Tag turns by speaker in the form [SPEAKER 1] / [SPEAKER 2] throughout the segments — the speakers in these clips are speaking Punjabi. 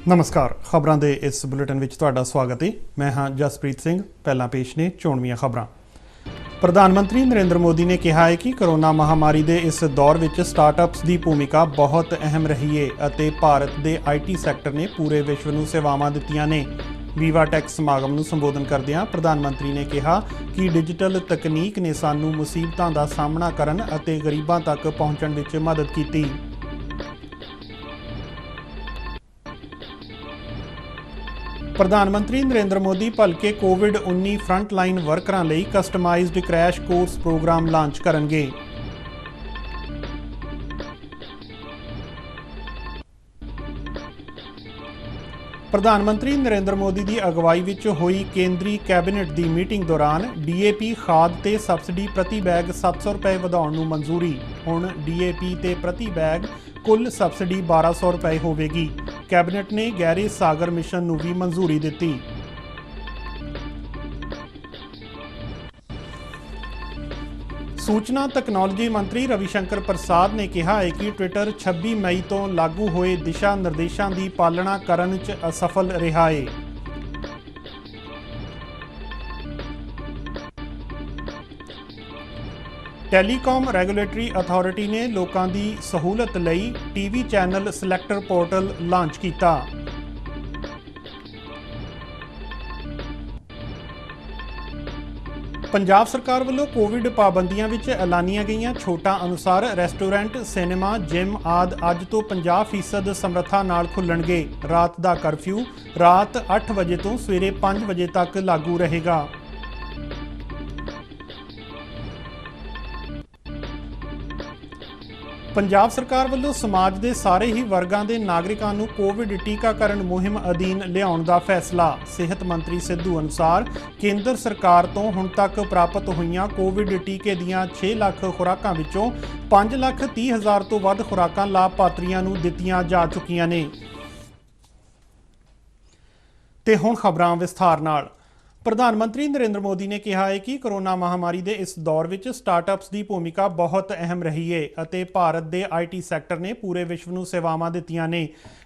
[SPEAKER 1] नमस्कार। खबरों के इस बुलेटिन विच तुहाडा स्वागत है। मैं हाँ जसप्रीत सिंह। पहला पेश ने चोणवीआं खबरां। प्रधानमंत्री नरेंद्र मोदी ने कहा है कि कोरोना महामारी के इस दौर विच स्टार्टअप्स की भूमिका बहुत अहम रही है और भारत के IT सैक्टर ने पूरे विश्व नूं सेवावां दित्तियां ने। वीवाटैक समागम नूं संबोधन करदिआं प्रधानमंत्री ने कहा कि डिजिटल तकनीक ने सानूं मुसीबतां दा सामना करन अते गरीबां तक पहुंचण विच मदद कीती। प्रधानमंत्री नरेंद्र मोदी भलके कोविड-19 फ्रंटलाइन वर्करां लई customised crash course programme launch करनगे। प्रधानमंत्री नरेंद्र मोदी की अगवाई विच होई केंद्रीय कैबिनेट की मीटिंग दौरान DAP खाद ते सबसिडी प्रति बैग 700 रुपए वधाउण नूं मंजूरी। हुण DAP ते प्रति बैग कुल सबसिडी 1200 रुपए होवेगी। कैबिनेट ने गहरे सागर मिशन नूं भी मंजूरी दित्ती। सूचना तकनोलॉजी मंत्री रविशंकर प्रसाद ने कहा है कि ट्विटर 26 मई तो लागू होए दिशा निर्देशों की पालना करन च असफल रहा है। टैलीकॉम रैगूलेटरी अथॉरिटी ने लोगों की सहूलत लई TV channel selector portal launch किया। पंजाब सरकार वालों कोविड पाबंदियां विच ऐलानियां गईयां छोटां अनुसार रेस्टोरेंट, सिनेमा, जिम आदि अज तो 50% समर्था नाल खुलणगे। रात दा करफ्यू रात 8 बजे तो सवेरे 5 बजे तक लागू रहेगा। पंजाब सरकार वालों समाज के सारे ही वर्गां के नागरिकों को कोविड टीकाकरण मुहिम अधीन लियाउण दा फैसला। सेहत मंत्री सिद्धू अनुसार केंद्र सरकार तो हुण तक प्राप्त होईयां कोविड टीके दीयां 6 लाख खुराकां विचों 5,30,000 तो वध खुराकां लाभपात्रियों नूं दित्तियां जा चुकियां ने। ते हुण खबरां विस्तार नाल। प्रधानमंत्री नरेंद्र मोदी ने कहा है कि कोरोना महामारी के इस दौर विच स्टार्टअप्स की भूमिका बहुत अहम रही है और भारत के IT सैक्टर ने पूरे विश्व नूं सेवावां दित्तियां ने।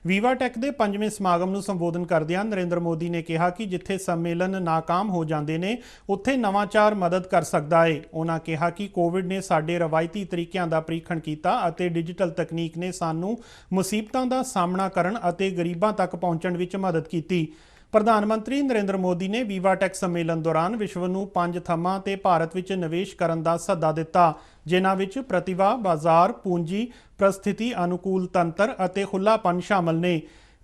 [SPEAKER 1] वीवाटैक के 5वें समागम नूं संबोधन करदिआं नरेंद्र मोदी ने कहा कि जिथे सम्मेलन नाकाम हो जाते हैं उत्थे नवाचार मदद कर सकता है। उन्होंने कहा कि कोविड ने साडे रवायती तरीकों का परीक्षण किया और डिजिटल तकनीक ने सानूं मुसीबतां का सामना करन अते गरीबां तक पहुंचण विच मदद की। प्रधानमंत्री नरेंद्र मोदी ने वीवाटैक सम्मेलन दौरान विश्व नूं 5 थम्मां ते भारत विच निवेश करन दा सੱਦਾ दिता, जिन्हां विच प्रतिभा, बाजार, पूंजी, परिस्थिति अनुकूल तंत्र अते खुलापन शामिल ने।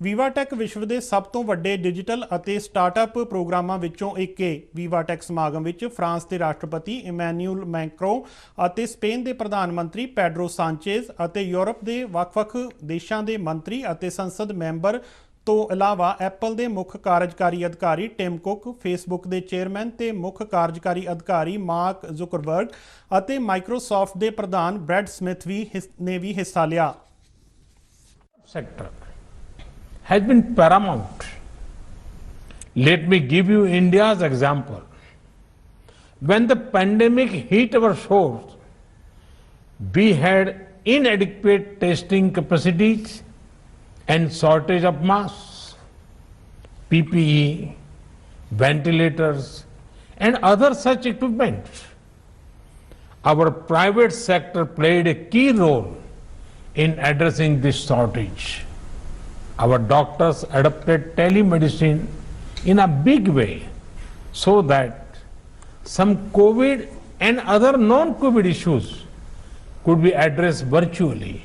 [SPEAKER 1] वीवाटैक विश्व के सब तो वड्डे डिजिटल अते स्टार्टअप प्रोग्रामां विचों एक है। वीवाटैक समागम विच फ्रांस के राष्ट्रपति इमैनुअल मैक्रों अते स्पेन के प्रधानमंत्री पैड्रो सांचेज अते यूरोप के वख-वख देशों के मंत्री अते संसद मैंबर तो इलावा एप्पल के मुख्य कार्यकारी अधिकारी टिम कुक, फेसबुक के चेयरमैन ते मुख्य कार्यकारी अधिकारी मार्क जुकरबर्ग अते माइक्रोसॉफ्ट के प्रधान ब्रैड स्मिथ ने भी हिस्सा लिया।
[SPEAKER 2] Sector has been paramount. Let me give you India's example. When the pandemic hit our shores, we had inadequate testing capacities and shortage of masks, PPE, ventilators, and other such equipment. Our private sector played a key role in addressing this shortage. Our doctors adopted telemedicine in a big way so that some COVID and other non-COVID issues could be addressed virtually.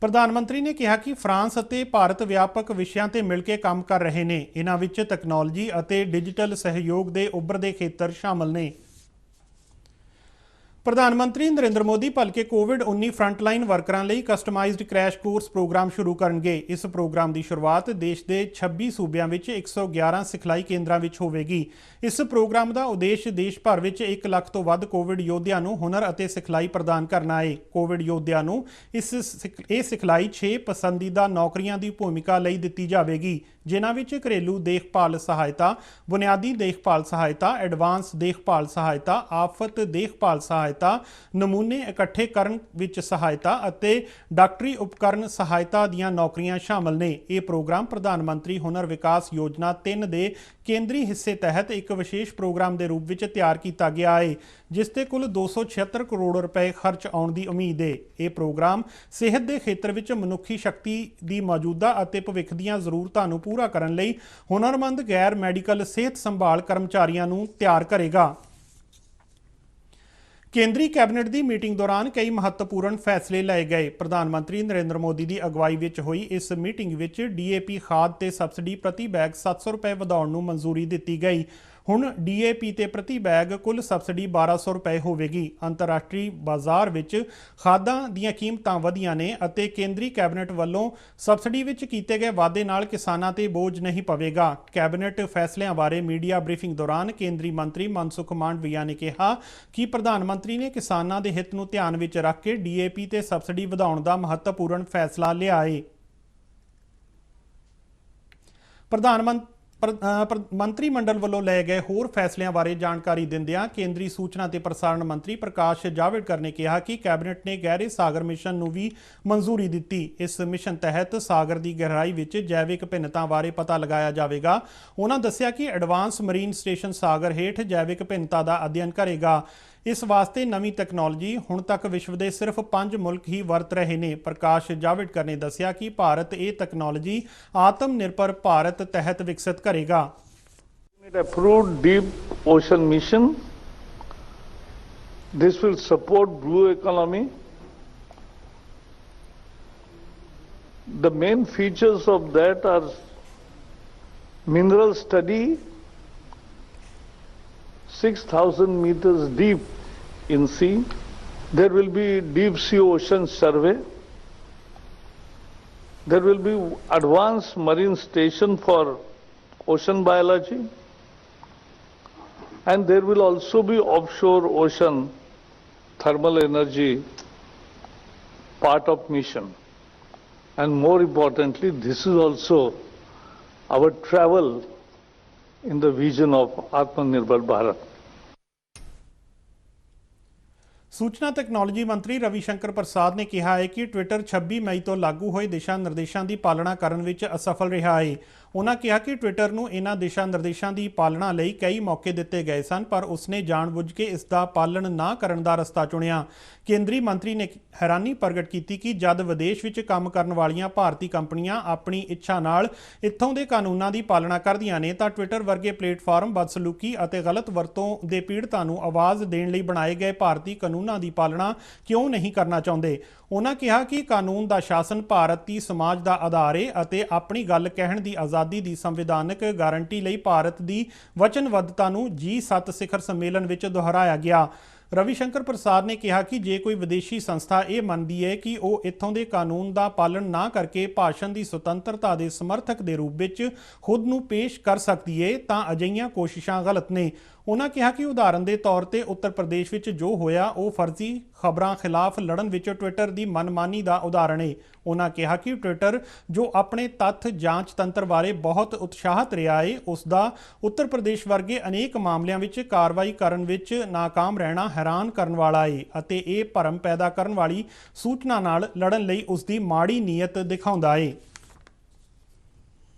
[SPEAKER 1] प्रधानमंत्री ने कहा कि फ्रांस अते भारत व्यापक विषयों ते मिल के काम कर रहे हैं। इन्हां विच तकनोलॉजी अते डिजिटल सहयोग के उभरदे खेतर शामिल ने। प्रधानमंत्री नरेंद्र मोदी भलके कोविड-19 फ्रंटलाइन वर्करां लई कस्टमाइज्ड क्रैश कोर्स प्रोग्राम शुरू करनगे। इस प्रोग्राम की शुरुआत देश के 26 सूबियां विच 111 सिखलाई केंद्रां विच होवेगी। इस प्रोग्राम का उद्देश्य देश भर विच 1 लाख तो वध कोविड योद्धियां नूं हुनर अते सिखलाई प्रदान करना है। कोविड योद्धियां नूं इह सिखलाई 6 पसंदीदा नौकरियां की भूमिका लई दित्ती जावेगी, ਜਿਨ੍ਹਾਂ ਵਿੱਚ ਘਰੇਲੂ ਦੇਖਭਾਲ ਸਹਾਇਤਾ, ਬੁਨਿਆਦੀ ਦੇਖਭਾਲ ਸਹਾਇਤਾ, ਐਡਵਾਂਸ ਦੇਖਭਾਲ ਸਹਾਇਤਾ, ਆਫਤ ਦੇਖਭਾਲ ਸਹਾਇਤਾ, ਨਮੂਨੇ ਇਕੱਠੇ ਕਰਨ ਵਿੱਚ ਸਹਾਇਤਾ ਅਤੇ ਡਾਕਟਰੀ ਉਪਕਰਨ ਸਹਾਇਤਾ ਦੀਆਂ ਨੌਕਰੀਆਂ ਸ਼ਾਮਲ ਨੇ। ਇਹ ਪ੍ਰੋਗਰਾਮ ਪ੍ਰਧਾਨ ਮੰਤਰੀ ਹੁਨਰ ਵਿਕਾਸ ਯੋਜਨਾ 3 ਦੇ ਕੇਂਦਰੀ ਹਿੱਸੇ ਤਹਿਤ ਇੱਕ ਵਿਸ਼ੇਸ਼ ਪ੍ਰੋਗਰਾਮ ਦੇ ਰੂਪ ਵਿੱਚ ਤਿਆਰ ਕੀਤਾ ਗਿਆ ਹੈ, ਜਿਸ ਤੇ ਕੁੱਲ 276 ਕਰੋੜ ਰੁਪਏ ਖਰਚ ਆਉਣ ਦੀ ਉਮੀਦ ਹੈ। ਇਹ ਪ੍ਰੋਗਰਾਮ ਸਿਹਤ ਦੇ ਖੇਤਰ ਵਿੱਚ ਮਨੁੱਖੀ ਸ਼ਕਤੀ ਦੀ ਮੌਜੂਦਾ ਅਤੇ ਭਵਿੱਖ ਦੀਆਂ ਜ਼ਰੂਰਤਾਂ ਨੂੰ ਪੂਰਾ ਕਰਨ ਲਈ ਹੁਨਰਮੰਦ ਗੈਰ ਮੈਡੀਕਲ ਸਿਹਤ ਸੰਭਾਲ ਕਰਮਚਾਰੀਆਂ ਨੂੰ ਤਿਆਰ ਕਰੇਗਾ। ਕੇਂਦਰੀ ਕੈਬਨਿਟ ਦੀ ਮੀਟਿੰਗ ਦੌਰਾਨ ਕਈ ਮਹੱਤਵਪੂਰਨ ਫੈਸਲੇ ਲਏ ਗਏ। ਪ੍ਰਧਾਨ ਮੰਤਰੀ ਨਰਿੰਦਰ ਮੋਦੀ ਦੀ ਅਗਵਾਈ ਵਿੱਚ ਹੋਈ ਇਸ ਮੀਟਿੰਗ ਵਿੱਚ DAP ਖਾਦ ਤੇ ਸਬਸਿਡੀ ਪ੍ਰਤੀ ਬੈਗ 700 ਰੁਪਏ ਵਧਾਉਣ ਨੂੰ ਮਨਜ਼ੂਰੀ ਦਿੱਤੀ ਗਈ। ਹੁਣ DAP ਤੇ ਪ੍ਰਤੀ ਬੈਗ ਕੁੱਲ ਸਬਸਿਡੀ 1200 ਰੁਪਏ ਹੋਵੇਗੀ। ਅੰਤਰਰਾਸ਼ਟਰੀ ਬਾਜ਼ਾਰ ਵਿੱਚ ਖਾਦਾਂ ਦੀਆਂ ਕੀਮਤਾਂ ਵਧੀਆਂ ਨੇ ਅਤੇ ਕੇਂਦਰੀ ਕੈਬਨਿਟ ਵੱਲੋਂ ਸਬਸਿਡੀ ਵਿੱਚ ਕੀਤੇ ਗਏ ਵਾਅਦੇ ਨਾਲ ਕਿਸਾਨਾਂ ਤੇ ਬੋਝ ਨਹੀਂ ਪਵੇਗਾ। ਕੈਬਨਿਟ ਫੈਸਲਿਆਂ ਬਾਰੇ ਮੀਡੀਆ ਬਰੀਫਿੰਗ ਦੌਰਾਨ ਕੇਂਦਰੀ ਮੰਤਰੀ ਮਨਸੁਖ ਮਾਂਡਵੀਆ ਨੇ ਕਿਹਾ ਕਿ ਪ੍ਰਧਾਨ ਮੰਤਰੀ ਨੇ ਕਿਸਾਨਾਂ ਦੇ ਹਿੱਤ ਨੂੰ ਧਿਆਨ ਵਿੱਚ ਰੱਖ ਕੇ DAP ਤੇ ਸਬਸਿਡੀ ਵਧਾਉਣ ਦਾ ਮਹੱਤਵਪੂਰਨ ਫੈਸਲਾ ਲਿਆ ਹੈ। ਮੰਤਰੀ ਮੰਡਲ ਵੱਲੋਂ ਲਏ ਗਏ ਹੋਰ ਫੈਸਲਿਆਂ ਬਾਰੇ ਜਾਣਕਾਰੀ ਦਿੰਦਿਆਂ ਕੇਂਦਰੀ ਸੂਚਨਾ ਤੇ ਪ੍ਰਸਾਰਣ ਮੰਤਰੀ ਪ੍ਰਕਾਸ਼ ਜਾਵੜੇਕਰ ਨੇ ਕਿਹਾ ਕਿ ਕੈਬਨਿਟ ਨੇ ਗਹਿਰੇ ਸਾਗਰ ਮਿਸ਼ਨ ਨੂੰ ਵੀ ਮਨਜ਼ੂਰੀ ਦਿੱਤੀ। ਇਸ ਮਿਸ਼ਨ ਤਹਿਤ ਸਾਗਰ ਦੀ ਗਹਿਰਾਈ ਵਿੱਚ ਜੈਵਿਕ ਭਿੰਨਤਾ ਬਾਰੇ ਪਤਾ ਲਗਾਇਆ ਜਾਵੇਗਾ। ਉਹਨਾਂ ਦੱਸਿਆ ਕਿ ਐਡਵਾਂਸ ਮਰੀਨ ਸਟੇਸ਼ਨ ਸਾਗਰ ਹੇਠ ਜੈਵਿਕ ਭਿੰਨਤਾ ਦਾ ਅਧਿਐਨ ਕਰੇਗਾ। ਇਸ ਵਾਸਤੇ ਨਵੀਂ ਤਕਨਾਲੋਜੀ ਹੁਣ ਤੱਕ ਵਿਸ਼ਵ ਦੇ ਸਿਰਫ 5 ਮੁਲਕ ਹੀ ਵਰਤ ਰਹੇ ਨੇ। ਪ੍ਰਕਾਸ਼ ਜਾਵੜੇਕਰ ਨੇ ਦੱਸਿਆ ਕਿ ਭਾਰਤ ਇਹ ਤਕਨਾਲੋਜੀ ਆਤਮ ਨਿਰਭਰ ਭਾਰਤ ਤਹਿਤ ਵਿਕਸਿਤ ਕਰੇਗਾ।
[SPEAKER 3] Approved deep ocean mission. This will support blue economy. The main features of that are mineral study, 6,000 meters deep in sea. There will be deep sea ocean survey. There will be advanced marine station for ocean biology. And there will also be offshore ocean thermal energy part of mission. And more importantly, this is also our travel in the vision of Atmanirbhar Bharat.
[SPEAKER 1] ਸੂਚਨਾ ਤਕਨਾਲੋਜੀ ਮੰਤਰੀ ਰਵੀ ਸ਼ੰਕਰ ਪ੍ਰਸਾਦ ਨੇ ਕਿਹਾ ਹੈ ਕਿ ਟਵਿੱਟਰ 26 ਮਈ ਤੋਂ ਲਾਗੂ ਹੋਏ ਦਿਸ਼ਾ ਨਿਰਦੇਸ਼ਾਂ ਦੀ ਪਾਲਣਾ ਕਰਨ ਵਿੱਚ ਅਸਫਲ ਰਿਹਾ ਹੈ। ਉਹਨਾਂ ਕਿਹਾ ਕਿ ਟਵਿੱਟਰ ਨੂੰ ਇਹਨਾਂ ਦਿਸ਼ਾ ਨਿਰਦੇਸ਼ਾਂ ਦੀ ਪਾਲਣਾ ਲਈ ਕਈ ਮੌਕੇ ਦਿੱਤੇ ਗਏ ਸਨ, ਪਰ ਉਸਨੇ ਜਾਣਬੁੱਝ ਕੇ ਇਸ ਦਾ ਪਾਲਣ ਨਾ ਕਰਨ ਦਾ ਰਸਤਾ ਚੁਣਿਆ। ਕੇਂਦਰੀ ਮੰਤਰੀ ਨੇ ਹੈਰਾਨੀ ਪ੍ਰਗਟ ਕੀਤੀ ਕਿ ਜਦ ਵਿਦੇਸ਼ ਵਿੱਚ ਕੰਮ ਕਰਨ ਵਾਲੀਆਂ ਭਾਰਤੀ ਕੰਪਨੀਆਂ ਆਪਣੀ ਇੱਛਾ ਨਾਲ ਇੱਥੋਂ ਦੇ ਕਾਨੂੰਨਾਂ ਦੀ ਪਾਲਣਾ ਕਰਦੀਆਂ ਨੇ ਤਾਂ ਟਵਿੱਟਰ ਵਰਗੇ ਪਲੇਟਫਾਰਮ ਬਦਸਲੂਕੀ ਅਤੇ ਗਲਤ ਵਰਤੋਂ ਦੇ ਪੀੜਤਾਂ ਨੂੰ ਆਵਾਜ਼ ਦੇਣ ਲਈ ਬਣਾਏ ਗਏ ਭਾਰਤੀ ਕਾਨੂੰਨਾਂ ਦੀ ਪਾਲਣਾ ਕਿਉਂ ਨਹੀਂ ਕਰਨਾ ਚਾਹੁੰਦੇ। ਉਹਨਾਂ ਕਿਹਾ ਕਿ ਕਾਨੂੰਨ ਦਾ ਸ਼ਾਸਨ ਭਾਰਤੀ ਸਮਾਜ ਦਾ ਆਧਾਰ ਹੈ ਅਤੇ ਆਪਣੀ ਗੱਲ ਕਹਿਣ ਦੀ ਆਜ਼ਾਦੀ ਦੀ ਸੰਵਿਧਾਨਕ ਗਾਰੰਟੀ ਲਈ ਭਾਰਤ ਦੀ ਵਚਨਬੱਧਤਾ ਨੂੰ G7 ਸਿਖਰ ਸੰਮੇਲਨ ਵਿੱਚ ਦੁਹਰਾਇਆ ਗਿਆ। ਰਵੀ ਸ਼ੰਕਰ ਪ੍ਰਸਾਦ ਨੇ ਕਿਹਾ ਕਿ ਜੇ ਕੋਈ ਵਿਦੇਸ਼ੀ ਸੰਸਥਾ ਇਹ ਮੰਨਦੀ ਹੈ ਕਿ ਉਹ ਇੱਥੋਂ ਦੇ ਕਾਨੂੰਨ ਦਾ ਪਾਲਣ ਨਾ ਕਰਕੇ ਭਾਸ਼ਣ ਦੀ ਸੁਤੰਤਰਤਾ ਦੇ ਸਮਰਥਕ ਦੇ ਰੂਪ ਵਿੱਚ ਖੁਦ ਨੂੰ ਪੇਸ਼ ਕਰ ਸਕਦੀ ਹੈ ਤਾਂ ਅਜਿਹੀਆਂ ਕੋਸ਼ਿਸ਼ਾਂ ਗਲਤ ਨੇ। ਉਹਨਾਂ ਕਿਹਾ ਕਿ ਉਦਾਹਰਨ ਦੇ ਤੌਰ ਤੇ ਉੱਤਰ ਪ੍ਰਦੇਸ਼ ਵਿੱਚ ਜੋ ਹੋਇਆ ਉਹ ਫਰਜ਼ੀ ਖਬਰਾਂ ਖਿਲਾਫ ਲੜਨ ਵਿੱਚ ਟਵਿੱਟਰ ਦੀ ਮਨਮਾਨੀ ਦਾ ਉਦਾਹਰਣ ਹੈ। ਉਹਨਾਂ ਕਿਹਾ ਕਿ ਟਵਿੱਟਰ ਜੋ ਆਪਣੇ ਤੱਥ ਜਾਂਚ ਤੰਤਰ ਬਾਰੇ ਬਹੁਤ ਉਤਸ਼ਾਹਿਤ ਰਿਹਾ ਹੈ, ਉਸ ਦਾ ਉੱਤਰ ਪ੍ਰਦੇਸ਼ ਵਰਗੇ ਅਨੇਕ ਮਾਮਲਿਆਂ ਵਿੱਚ ਕਾਰਵਾਈ ਕਰਨ ਵਿੱਚ ਨਾਕਾਮ ਰਹਿਣਾ ਹੈਰਾਨ ਕਰਨ ਵਾਲਾ ਹੈ ਅਤੇ ਇਹ ਭਰਮ ਪੈਦਾ ਕਰਨ ਵਾਲੀ ਸੂਚਨਾ ਨਾਲ ਲੜਨ ਲਈ ਉਸ ਦੀ ਮਾੜੀ ਨੀਅਤ ਦਿਖਾਉਂਦਾ ਹੈ।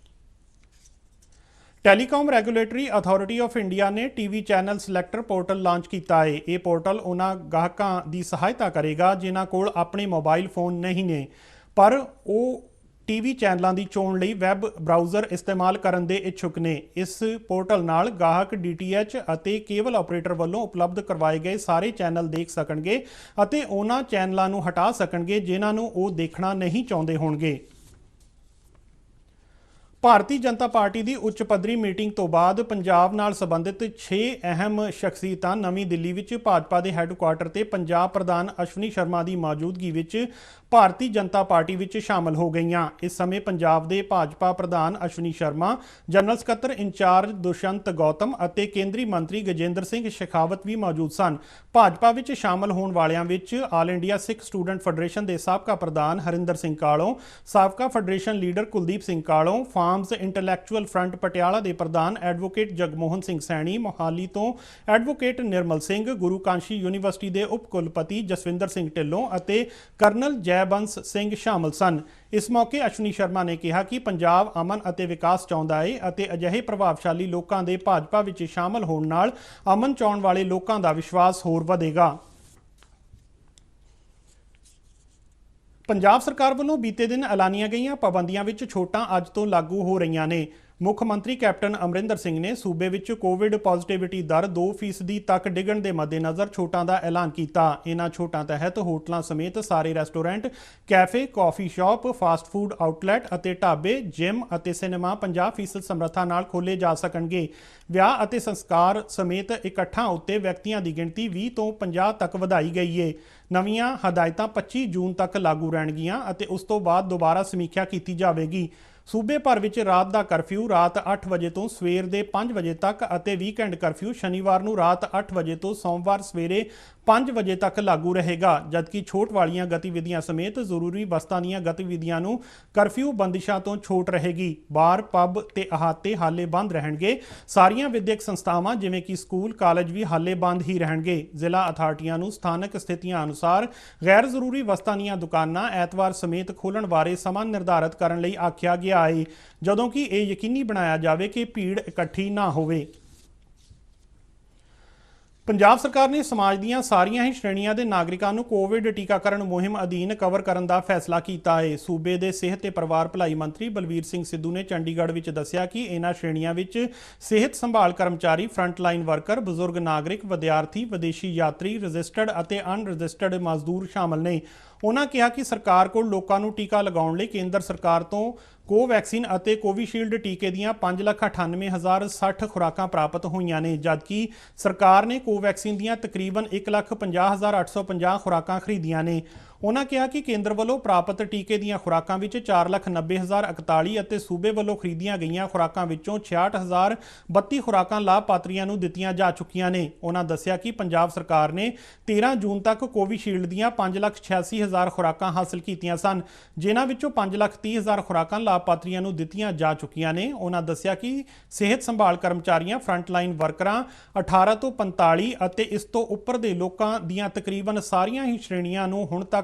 [SPEAKER 1] Telecom regulatory authority of India ਨੇ TV channel selector portal launch ਕੀਤਾ ਹੈ। ਇਹ ਪੋਰਟਲ ਉਹਨਾਂ ਗਾਹਕਾਂ ਦੀ ਸਹਾਇਤਾ ਕਰੇਗਾ ਜਿਨ੍ਹਾਂ ਕੋਲ ਆਪਣੇ ਮੋਬਾਈਲ ਫੋਨ ਨਹੀਂ ਨੇ ਪਰ ਉਹ TV ਚੈਨਲਾਂ ਦੀ ਚੋਣ ਲਈ ਵੈਬ ਬਰਾਊਜ਼ਰ ਇਸਤੇਮਾਲ ਕਰਨ ਦੇ ਇੱਛੁਕ ਨੇ। ਇਸ ਪੋਰਟਲ ਨਾਲ ਗਾਹਕ DTH ਅਤੇ ਕੇਬਲ ਆਪਰੇਟਰ ਵੱਲੋਂ ਉਪਲਬਧ ਕਰਵਾਏ ਗਏ ਸਾਰੇ ਚੈਨਲ ਦੇਖ ਸਕਣਗੇ ਅਤੇ ਉਹਨਾਂ ਚੈਨਲਾਂ ਨੂੰ ਹਟਾ ਸਕਣਗੇ ਜਿਨ੍ਹਾਂ ਨੂੰ ਉਹ ਦੇਖਣਾ ਨਹੀਂ ਚਾਹੁੰਦੇ ਹੋਣਗੇ। ਭਾਰਤੀ ਜਨਤਾ ਪਾਰਟੀ ਦੀ ਉੱਚ ਪੱਧਰੀ ਮੀਟਿੰਗ ਤੋਂ ਬਾਅਦ ਪੰਜਾਬ ਨਾਲ ਸੰਬੰਧਿਤ 6 ਅਹਿਮ ਸ਼ਖਸੀਅਤਾਂ ਨਵੀਂ ਦਿੱਲੀ ਵਿੱਚ ਭਾਜਪਾ ਦੇ ਹੈੱਡਕੁਆਰਟਰ ਤੇ ਪੰਜਾਬ ਪ੍ਰਧਾਨ ਅਸ਼ਵਨੀ ਸ਼ਰਮਾ ਦੀ ਮੌਜੂਦਗੀ ਵਿੱਚ ਭਾਰਤੀ ਜਨਤਾ ਪਾਰਟੀ ਵਿੱਚ ਸ਼ਾਮਲ ਹੋ ਗਈਆਂ। ਇਸ ਸਮੇਂ ਪੰਜਾਬ ਦੇ ਭਾਜਪਾ ਪ੍ਰਧਾਨ ਅਸ਼ਵਨੀ ਸ਼ਰਮਾ, ਜਨਰਲ ਸਕੱਤਰ ਇੰਚਾਰਜ ਦੁਸ਼ਯੰਤ ਗੌਤਮ ਅਤੇ ਕੇਂਦਰੀ ਮੰਤਰੀ ਗਜੇਂਦਰ ਸਿੰਘ ਸ਼ੇਖਾਵਤ ਵੀ ਮੌਜੂਦ ਸਨ। ਭਾਜਪਾ ਵਿੱਚ ਸ਼ਾਮਲ ਹੋਣ ਵਾਲਿਆਂ ਵਿੱਚ all India Sikh student federation ਦੇ ਸਾਬਕਾ ਪ੍ਰਧਾਨ ਹਰਿੰਦਰ ਸਿੰਘ ਕਾਲੋਂ, ਸਾਬਕਾ federation leader Kuldeep Singh Kalon, farms intellectual front Patiala ਦੇ ਪ੍ਰਧਾਨ ਐਡਵੋਕੇਟ ਜਗਮੋਹਨ ਸਿੰਘ ਸੈਣੀ, ਮੋਹਾਲੀ ਤੋਂ ਐਡਵੋਕੇਟ ਨਿਰਮਲ ਸਿੰਘ, ਗੁਰੂ ਕਾਂਸ਼ੀ ਯੂਨੀਵਰਸਿਟੀ ਦੇ ਉਪ ਕੁਲਪਤੀ ਜਸਵਿੰਦਰ ਸਿੰਘ ਢਿੱਲੋਂ ਅਤੇ ਕਰਨਲ ਜੈਬੰਸ ਸਿੰਘ ਸ਼ਾਮਲ ਸਨ। ਇਸ ਮੌਕੇ ਅਸ਼ਵਨੀ ਸ਼ਰਮਾ ਨੇ ਕਿਹਾ ਕਿ ਪੰਜਾਬ ਅਮਨ ਅਤੇ ਵਿਕਾਸ ਚਾਹੁੰਦਾ ਹੈ ਅਤੇ ਅਜਿਹੇ ਪ੍ਰਭਾਵਸ਼ਾਲੀ ਲੋਕਾਂ ਦੇ ਭਾਜਪਾ ਵਿੱਚ ਸ਼ਾਮਲ ਹੋਣ ਨਾਲ ਅਮਨ ਚਾਹੁਣ ਵਾਲੇ ਲੋਕਾਂ ਦਾ ਵਿਸ਼ਵਾਸ ਹੋਰ ਵਧੇਗਾ। ਪੰਜਾਬ ਸਰਕਾਰ ਵੱਲੋਂ ਬੀਤੇ ਦਿਨ ਐਲਾਨੀਆਂ ਗਈਆਂ ਪਾਬੰਦੀਆਂ ਵਿੱਚ ਛੋਟਾਂ ਅੱਜ ਤੋਂ ਲਾਗੂ ਹੋ ਰਹੀਆਂ ਨੇ। ਮੁੱਖ ਮੰਤਰੀ ਕੈਪਟਨ ਅਮਰਿੰਦਰ ਸਿੰਘ ਨੇ ਸੂਬੇ ਵਿੱਚ ਕੋਵਿਡ ਪੋਜ਼ਿਟਿਵਿਟੀ ਦਰ 2% ਤੱਕ ਡਿੱਗਣ ਦੇ ਮੱਦੇਨਜ਼ਰ ਛੋਟਾਂ ਦਾ ਐਲਾਨ ਕੀਤਾ। ਇਨ੍ਹਾਂ ਛੋਟਾਂ ਤਹਿਤ ਹੋਟਲਾਂ ਸਮੇਤ ਸਾਰੇ ਰੈਸਟੋਰੈਂਟ, ਕੈਫੇ, ਕਾਫੀ ਸ਼ਾਪ, ਫਾਸਟ ਫੂਡ ਆਊਟਲੈਟ ਅਤੇ ਢਾਬੇ, ਜਿਮ ਅਤੇ ਸਿਨੇਮਾ 50% ਸਮਰੱਥਾ ਨਾਲ ਖੋਲ੍ਹੇ ਜਾ ਸਕਣਗੇ। ਵਿਆਹ ਅਤੇ ਸੰਸਕਾਰ ਸਮੇਤ ਇਕੱਠਾਂ ਉੱਤੇ ਵਿਅਕਤੀਆਂ ਦੀ ਗਿਣਤੀ 20 ਤੋਂ 50 ਤੱਕ ਵਧਾਈ ਗਈ ਹੈ। ਨਵੀਆਂ ਹਦਾਇਤਾਂ 25 ਜੂਨ ਤੱਕ ਲਾਗੂ ਰਹਿਣਗੀਆਂ ਅਤੇ ਉਸ ਤੋਂ ਬਾਅਦ ਦੁਬਾਰਾ ਸਮੀਖਿਆ ਕੀਤੀ ਜਾਵੇਗੀ। ਸੂਬੇ ਭਰ ਵਿੱਚ ਰਾਤ ਦਾ ਕਰਫਿਊ ਰਾਤ 8 ਵਜੇ ਤੋਂ ਸਵੇਰ ਦੇ 5 ਵਜੇ ਤੱਕ ਅਤੇ ਵੀਕਐਂਡ ਕਰਫਿਊ ਸ਼ਨੀਵਾਰ ਨੂੰ ਰਾਤ 8 ਵਜੇ ਤੋਂ ਸੋਮਵਾਰ ਸਵੇਰੇ 5 ਵਜੇ ਤੱਕ ਲਾਗੂ ਰਹੇਗਾ, ਜਦਕਿ ਛੋਟ ਵਾਲੀਆਂ ਗਤੀਵਿਧੀਆਂ ਸਮੇਤ ਜ਼ਰੂਰੀ ਵਸਤਾਂ ਦੀਆਂ ਗਤੀਵਿਧੀਆਂ ਨੂੰ ਕਰਫਿਊ ਬੰਦਿਸ਼ਾਂ ਤੋਂ ਛੋਟ ਰਹੇਗੀ। ਬਾਰ, ਪੱਬ ਤੇ ਅਹਾਤੇ ਹਾਲੇ ਬੰਦ ਰਹਿਣਗੇ। ਸਾਰੀਆਂ ਵਿਦਿਅਕ ਸੰਸਥਾਵਾਂ ਜਿਵੇਂ ਕਿ ਸਕੂਲ, ਕਾਲਜ ਵੀ ਹਾਲੇ ਬੰਦ ਹੀ ਰਹਿਣਗੇ। ਜ਼ਿਲ੍ਹਾ ਅਥਾਰਟੀਆਂ ਨੂੰ ਸਥਾਨਕ ਸਥਿਤੀਆਂ ਅਨੁਸਾਰ ਗੈਰ ਜ਼ਰੂਰੀ ਵਸਤਾਂ ਦੀਆਂ ਦੁਕਾਨਾਂ ਐਤਵਾਰ ਸਮੇਤ ਖੋਲ੍ਹਣ ਬਾਰੇ ਸਮਾਂ ਨਿਰਧਾਰਤ ਕਰਨ ਲਈ ਆਖਿਆ ਗਿਆ ਹੈ, ਜਦੋਂ ਕਿ ਇਹ ਯਕੀਨੀ ਬਣਾਇਆ ਜਾਵੇ ਕਿ ਭੀੜ ਇਕੱਠੀ ਨਾ ਹੋਵੇ। ਪੰਜਾਬ ਸਰਕਾਰ ਨੇ ਸਮਾਜ ਦੀਆਂ ਸਾਰੀਆਂ ਹੀ ਸ਼੍ਰੇਣੀਆਂ ਦੇ ਨਾਗਰਿਕਾਂ ਨੂੰ ਕੋਵਿਡ ਟੀਕਾਕਰਨ ਮੁਹਿੰਮ ਅਧੀਨ ਕਵਰ ਕਰਨ ਦਾ ਫੈਸਲਾ ਕੀਤਾ ਹੈ। ਸੂਬੇ ਦੇ ਸਿਹਤ ਤੇ ਪਰਿਵਾਰ ਭਲਾਈ ਮੰਤਰੀ ਬਲਵੀਰ ਸਿੰਘ ਸਿੱਧੂ ਨੇ ਚੰਡੀਗੜ੍ਹ ਵਿੱਚ ਦੱਸਿਆ ਕਿ ਇਹਨਾਂ ਸ਼੍ਰੇਣੀਆਂ ਵਿੱਚ ਸਿਹਤ ਸੰਭਾਲ ਕਰਮਚਾਰੀ, ਫਰੰਟਲਾਈਨ ਵਰਕਰ, ਬਜ਼ੁਰਗ ਨਾਗਰਿਕ, ਵਿਦਿਆਰਥੀ, ਵਿਦੇਸ਼ੀ ਯਾਤਰੀ, ਰਜਿਸਟਰਡ ਅਤੇ ਅਨਰਜਿਸਟਰਡ ਮਜ਼ਦੂਰ ਸ਼ਾਮਲ ਨੇ। ਉਹਨਾਂ ਕਿਹਾ ਕਿ ਸਰਕਾਰ ਕੋਲ ਲੋਕਾਂ ਨੂੰ ਟੀਕਾ ਲਗਾਉਣ ਲਈ ਕੇਂਦਰ ਸਰਕਾਰ ਤੋਂ ਕੋਵੈਕਸੀਨ ਅਤੇ ਕੋਵਿਸ਼ੀਲਡ ਟੀਕੇ ਦੀਆਂ 5,98,060 ਖੁਰਾਕਾਂ ਪ੍ਰਾਪਤ ਹੋਈਆਂ ਨੇ, ਜਦਕਿ ਸਰਕਾਰ ਨੇ ਕੋਵੈਕਸੀਨ ਦੀਆਂ ਤਕਰੀਬਨ 1,50,850 ਖੁਰਾਕਾਂ ਖਰੀਦੀਆਂ ਨੇ। ਉਹਨਾਂ ਕਿਹਾ ਕਿ ਕੇਂਦਰ ਵੱਲੋਂ ਪ੍ਰਾਪਤ ਟੀਕੇ ਦੀਆਂ ਖੁਰਾਕਾਂ ਵਿੱਚ 4,90,041 ਅਤੇ ਸੂਬੇ ਵੱਲੋਂ ਖਰੀਦੀਆਂ ਗਈਆਂ ਖੁਰਾਕਾਂ ਵਿੱਚੋਂ 66,032 ਖੁਰਾਕਾਂ ਲਾਭਪਾਤਰੀਆਂ ਨੂੰ ਦਿੱਤੀਆਂ ਜਾ ਚੁੱਕੀਆਂ ਨੇ। ਉਹਨਾਂ ਦੱਸਿਆ ਕਿ ਪੰਜਾਬ ਸਰਕਾਰ ਨੇ 13 ਜੂਨ ਤੱਕ ਕੋਵਿਸ਼ੀਲਡ ਦੀਆਂ 5,86,000 ਖੁਰਾਕਾਂ ਹਾਸਲ ਕੀਤੀਆਂ ਸਨ, ਜਿਨ੍ਹਾਂ ਵਿੱਚੋਂ 5,30,000 ਖੁਰਾਕਾਂ ਲਾਭਪਾਤਰੀਆਂ ਨੂੰ ਦਿੱਤੀਆਂ ਜਾ ਚੁੱਕੀਆਂ ਨੇ। ਉਹਨਾਂ ਦੱਸਿਆ ਕਿ ਸਿਹਤ ਸੰਭਾਲ ਕਰਮਚਾਰੀਆਂ, ਫਰੰਟਲਾਈਨ ਵਰਕਰਾਂ, 18 ਤੋਂ 45 ਅਤੇ ਇਸ ਤੋਂ ਉੱਪਰ ਦੇ ਲੋਕਾਂ ਦੀਆਂ ਤਕਰੀਬਨ ਸਾਰੀਆਂ ਹੀ ਸ਼੍ਰੇਣੀਆਂ ਨੂੰ ਹੁਣ ਤੱਕ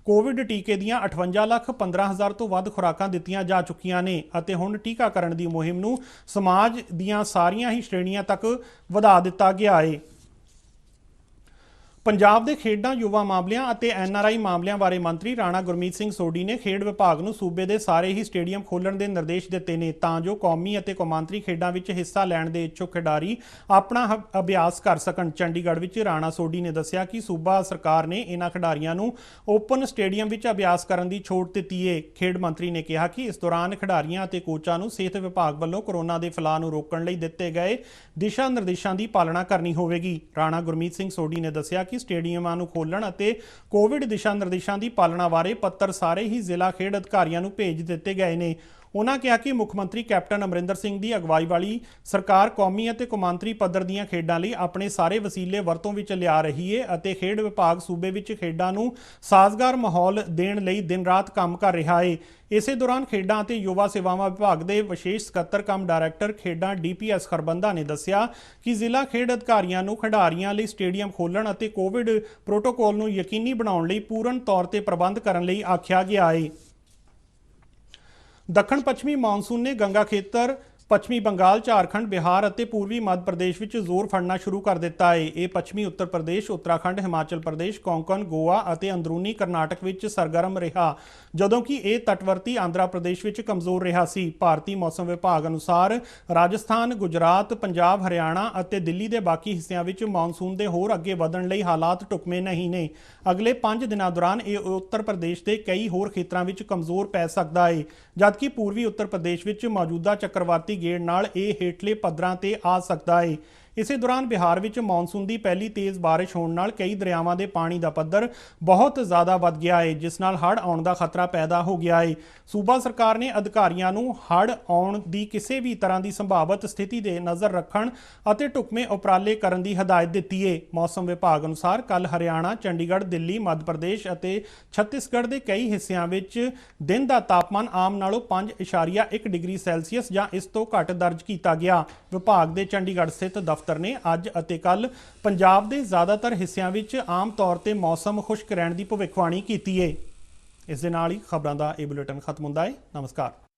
[SPEAKER 1] ਕੋਵਿਡ ਟੀਕੇ ਦੀਆਂ 58,15,000 ਤੋਂ ਵੱਧ ਖੁਰਾਕਾਂ ਦਿੱਤੀਆਂ ਜਾ ਚੁੱਕੀਆਂ ਨੇ ਅਤੇ ਹੁਣ ਟੀਕਾਕਰਨ ਦੀ ਮੁਹਿੰਮ ਨੂੰ ਸਮਾਜ ਦੀਆਂ ਸਾਰੀਆਂ ਹੀ ਸ਼੍ਰੇਣੀਆਂ ਤੱਕ ਵਧਾ ਦਿੱਤਾ ਗਿਆ ਹੈ। ਪੰਜਾਬ ਦੇ ਖੇਡਾਂ, ਯੁਵਾ ਮਾਮਲਿਆਂ ਅਤੇ NRI ਮਾਮਲਿਆਂ ਬਾਰੇ ਮੰਤਰੀ ਰਾਣਾ ਗੁਰਮੀਤ ਸਿੰਘ ਸੋਢੀ ਨੇ ਖੇਡ ਵਿਭਾਗ ਨੂੰ ਸੂਬੇ ਦੇ ਸਾਰੇ ਹੀ ਸਟੇਡੀਅਮ ਖੋਲ੍ਹਣ ਦੇ ਨਿਰਦੇਸ਼ ਦਿੱਤੇ ਨੇ ਤਾਂ ਜੋ ਕੌਮੀ ਅਤੇ ਕੌਮਾਂਤਰੀ ਖੇਡਾਂ ਵਿੱਚ ਹਿੱਸਾ ਲੈਣ ਦੇ ਇੱਛੁਕ ਖਿਡਾਰੀ ਆਪਣਾ ਅਭਿਆਸ ਕਰ ਸਕਣ। ਚੰਡੀਗੜ੍ਹ ਵਿੱਚ ਰਾਣਾ ਸੋਢੀ ਨੇ ਦੱਸਿਆ ਕਿ ਸੂਬਾ ਸਰਕਾਰ ਨੇ ਇਹਨਾਂ ਖਿਡਾਰੀਆਂ ਨੂੰ ਓਪਨ ਸਟੇਡੀਅਮ ਵਿੱਚ ਅਭਿਆਸ ਕਰਨ ਦੀ ਛੋਟ ਦਿੱਤੀ ਹੈ। ਖੇਡ ਮੰਤਰੀ ਨੇ ਕਿਹਾ ਕਿ ਇਸ ਦੌਰਾਨ ਖਿਡਾਰੀਆਂ ਅਤੇ ਕੋਚਾਂ ਨੂੰ ਸਿਹਤ ਵਿਭਾਗ ਵੱਲੋਂ ਕੋਰੋਨਾ ਦੇ ਫੈਲਾਅ ਨੂੰ ਰੋਕਣ ਲਈ ਦਿੱਤੇ ਗਏ ਦਿਸ਼ਾ ਨਿਰਦੇਸ਼ਾਂ ਦੀ ਪਾਲਣਾ ਕਰਨੀ ਹੋਵੇਗੀ। ਰਾਣਾ ਗੁਰਮੀਤ ਸਿੰਘ ਸੋਢੀ ਨੇ ਦੱਸਿਆ ਕਿ ਸਟੇਡੀਅਮਾਂ ਨੂੰ ਖੋਲ੍ਹਣ ਅਤੇ ਕੋਵਿਡ ਦਿਸ਼ਾ ਨਿਰਦੇਸ਼ਾਂ ਦੀ ਪਾਲਣਾ ਬਾਰੇ ਪੱਤਰ ਸਾਰੇ ਹੀ ਜ਼ਿਲ੍ਹਾ ਖੇਡ ਅਧਿਕਾਰੀਆਂ ਨੂੰ ਭੇਜ ਦਿੱਤੇ ਗਏ ਨੇ। ਉਹਨਾਂ ਕਿਹਾ ਕਿ ਮੁੱਖ ਮੰਤਰੀ ਕੈਪਟਨ ਅਮਰਿੰਦਰ ਸਿੰਘ ਦੀ ਅਗਵਾਈ ਵਾਲੀ ਸਰਕਾਰ ਕੌਮੀ ਅਤੇ ਕੌਮਾਂਤਰੀ ਪੱਧਰ ਦੀਆਂ ਖੇਡਾਂ ਲਈ ਆਪਣੇ ਸਾਰੇ ਵਸੀਲੇ ਵਰਤੋਂ ਵਿੱਚ ਲਿਆ ਰਹੀ ਹੈ ਅਤੇ ਖੇਡ ਵਿਭਾਗ ਸੂਬੇ ਵਿੱਚ ਖੇਡਾਂ ਨੂੰ ਸਾਜ਼ਗਾਰ ਮਾਹੌਲ ਦੇਣ ਲਈ ਦਿਨ-ਰਾਤ ਕੰਮ ਕਰ ਰਿਹਾ ਹੈ। ਇਸੇ ਦੌਰਾਨ ਖੇਡਾਂ ਅਤੇ ਯੁਵਾ ਸੇਵਾਵਾਂ ਵਿਭਾਗ ਦੇ ਵਿਸ਼ੇਸ਼ ਸਕੱਤਰ ਕਮ ਡਾਇਰੈਕਟਰ ਖੇਡਾਂ DPS ਖਰਬੰਦਾ ਨੇ ਦੱਸਿਆ ਕਿ ਜ਼ਿਲ੍ਹਾ ਖੇਡ ਅਧਿਕਾਰੀਆਂ ਨੂੰ ਖਿਡਾਰੀਆਂ ਲਈ ਸਟੇਡੀਅਮ ਖੋਲ੍ਹਣ ਅਤੇ ਕੋਵਿਡ ਪ੍ਰੋਟੋਕਾਲ ਨੂੰ ਯਕੀਨੀ ਬਣਾਉਣ ਲਈ ਪੂਰਨ ਤੌਰ ਤੇ ਪ੍ਰਬੰਧ ਕਰਨ ਲਈ ਆਖਿਆ ਗਿਆ ਹੈ। ਦੱਖਣ ਪੱਛਮੀ ਮੌਨਸੂਨ ਨੇ ਗੰਗਾ ਖੇਤਰ, ਪੱਛਮੀ ਬੰਗਾਲ, ਝਾਰਖੰਡ, ਬਿਹਾਰ ਅਤੇ ਪੂਰਬੀ ਮੱਧ ਪ੍ਰਦੇਸ਼ ਵਿੱਚ ਜ਼ੋਰ ਫੜਨਾ ਸ਼ੁਰੂ ਕਰ ਦਿੱਤਾ ਹੈ। ਇਹ ਪੱਛਮੀ ਉੱਤਰ ਪ੍ਰਦੇਸ਼, ਉੱਤਰਾਖੰਡ, ਹਿਮਾਚਲ ਪ੍ਰਦੇਸ਼, ਕੋਂਕਣ, ਗੋਆ ਅਤੇ ਅੰਦਰੂਨੀ ਕਰਨਾਟਕ ਵਿੱਚ ਸਰਗਰਮ ਰਿਹਾ, ਜਦੋਂ ਕਿ ਇਹ ਤਟਵਰਤੀ ਆਂਧਰਾ ਪ੍ਰਦੇਸ਼ ਵਿੱਚ ਕਮਜ਼ੋਰ ਰਿਹਾ ਸੀ। ਭਾਰਤੀ ਮੌਸਮ ਵਿਭਾਗ ਅਨੁਸਾਰ ਰਾਜਸਥਾਨ, ਗੁਜਰਾਤ, ਪੰਜਾਬ, ਹਰਿਆਣਾ ਅਤੇ ਦਿੱਲੀ ਦੇ ਬਾਕੀ ਹਿੱਸਿਆਂ ਵਿੱਚ ਮੌਨਸੂਨ ਦੇ ਹੋਰ ਅੱਗੇ ਵਧਣ ਲਈ ਹਾਲਾਤ ਢੁਕਵੇਂ ਨਹੀਂ ਨੇ। ਅਗਲੇ 5 ਦਿਨਾਂ ਦੌਰਾਨ ਇਹ ਉੱਤਰ ਪ੍ਰਦੇਸ਼ ਦੇ ਕਈ ਹੋਰ ਖੇਤਰਾਂ ਵਿੱਚ ਕਮਜ਼ੋਰ ਪੈ ਸਕਦਾ ਹੈ, ਜਦਕਿ ਪੂਰਬੀ ਉੱਤਰ ਪ੍ਰਦੇਸ਼ ਵਿੱਚ ਮੌਜੂਦਾ ਚੱਕਰਵਾਤੀ ਗੇੜ ਨਾਲ ਇਹ ਹੇਠਲੇ ਪੱਧਰਾਂ ਤੇ ਆ ਸਕਦਾ ਹੈ। ਇਸੇ ਦੌਰਾਨ ਬਿਹਾਰ ਵਿੱਚ ਮੌਨਸੂਨ ਦੀ ਪਹਿਲੀ ਤੇਜ਼ ਬਾਰਿਸ਼ ਹੋਣ ਨਾਲ ਕਈ ਦਰਿਆਵਾਂ ਦੇ ਪਾਣੀ ਦਾ ਪੱਧਰ ਬਹੁਤ ਜ਼ਿਆਦਾ ਵੱਧ ਗਿਆ ਹੈ, ਜਿਸ ਨਾਲ ਹੜ੍ਹ ਆਉਣ ਦਾ ਖਤਰਾ ਪੈਦਾ ਹੋ ਗਿਆ ਹੈ। ਸੂਬਾ ਸਰਕਾਰ ਨੇ ਅਧਿਕਾਰੀਆਂ ਨੂੰ ਹੜ੍ਹ ਆਉਣ ਦੀ ਕਿਸੇ ਵੀ ਤਰ੍ਹਾਂ ਦੀ ਸੰਭਾਵਿਤ ਸਥਿਤੀ ਤੇ ਨਜ਼ਰ ਰੱਖਣ ਅਤੇ ਢੁਕਵੇਂ ਉਪਰਾਲੇ ਕਰਨ ਦੀ ਹਦਾਇਤ ਦਿੱਤੀ ਹੈ। ਮੌਸਮ ਵਿਭਾਗ ਅਨੁਸਾਰ ਕੱਲ ਹਰਿਆਣਾ, ਚੰਡੀਗੜ੍ਹ, ਦਿੱਲੀ, ਮੱਧ ਪ੍ਰਦੇਸ਼ ਅਤੇ ਛੱਤੀਸਗੜ੍ਹ ਦੇ ਕਈ ਹਿੱਸਿਆਂ ਵਿੱਚ ਦਿਨ ਦਾ ਤਾਪਮਾਨ ਆਮ ਨਾਲੋਂ 5.1 ਡਿਗਰੀ ਸੈਲਸੀਅਸ ਜਾਂ ਇਸ ਤੋਂ ਘੱਟ ਦਰਜ ਕੀਤਾ ਗਿਆ। ਵਿਭਾਗ ਦੇ ਚੰਡੀਗੜ੍ਹ ਸਥਿਤ ਦਫ਼ਤਰ ਨੇ ਅੱਜ ਅਤੇ ਕੱਲ ਪੰਜਾਬ ਦੇ ਜ਼ਿਆਦਾਤਰ ਹਿੱਸਿਆਂ ਵਿੱਚ ਆਮ ਤੌਰ ਤੇ ਮੌਸਮ ਖੁਸ਼ਕ ਰਹਿਣ ਦੀ ਭਵਿੱਖਬਾਣੀ ਕੀਤੀ ਹੈ। ਇਸ ਦੇ ਨਾਲ ਹੀ ਖਬਰਾਂ ਦਾ ਇਹ ਬੁਲੇਟਿਨ ਖਤਮ ਹੁੰਦਾ ਹੈ। ਨਮਸਕਾਰ।